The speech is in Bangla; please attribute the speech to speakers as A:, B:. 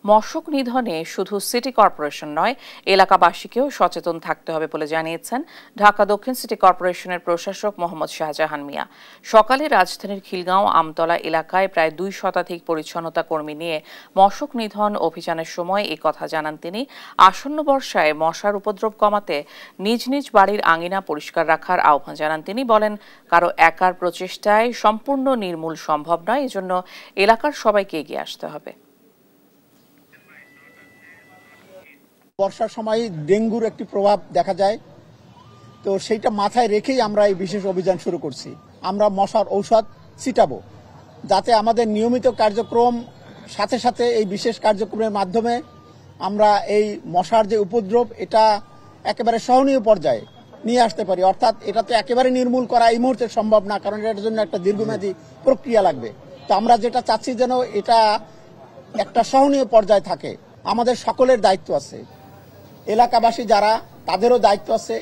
A: মশক নিধনে শুধু সিটি কর্পোরেশন নয়, এলাকাবাসীকেও সচেতন থাকতে হবে বলে জানিয়েছেন ঢাকা দক্ষিণ সিটি কর্পোরেশনের প্রশাসক মোহাম্মদ শাহজাহান মিয়া। সকালে রাজধানীর খিলগাঁও আমতলা এলাকায় প্রায় 2 শতাধিক পরিচ্ছন্নতা কর্মী নিয়ে মশক নিধন অভিযানের সময় এই কথা জানান তিনি। আসন্ন বর্ষায় মশার উপদ্রব কমাতে নিজ নিজ বাড়ির আঙিনা পরিষ্কার রাখার আহ্বান জানান তিনি। বলেন, কারো একার প্রচেষ্টায় সম্পূর্ণ নির্মূল সম্ভব নয়, এজন্য এলাকার সবাইকে এগিয়ে আসতে হবে।
B: বর্ষার সময় ডেঙ্গুর একটি প্রভাব দেখা যায়, তো সেইটা মাথায় রেখেই আমরা এই বিশেষ অভিযান শুরু করছি। আমরা মশার ঔষধ ছিটাবো, যাতে আমাদের নিয়মিত কার্যক্রম সাথে সাথে এই বিশেষ কার্যক্রমের মাধ্যমে আমরা এই মশার যে উপদ্রব এটা একেবারে সহনীয় পর্যায়ে নিয়ে আসতে পারি। অর্থাৎ এটা তো একেবারে নির্মূল করা এই মুহূর্তে সম্ভব না, কারণ এটার জন্য একটা দীর্ঘমেয়াদী প্রক্রিয়া লাগবে। তো আমরা যেটা চাচ্ছি যেন এটা একটা সহনীয় পর্যায়ে থাকে। আমাদের সকলের দায়িত্ব আছে, এলাকাবাসী যারা তাদেরও দায়িত্ব আছে।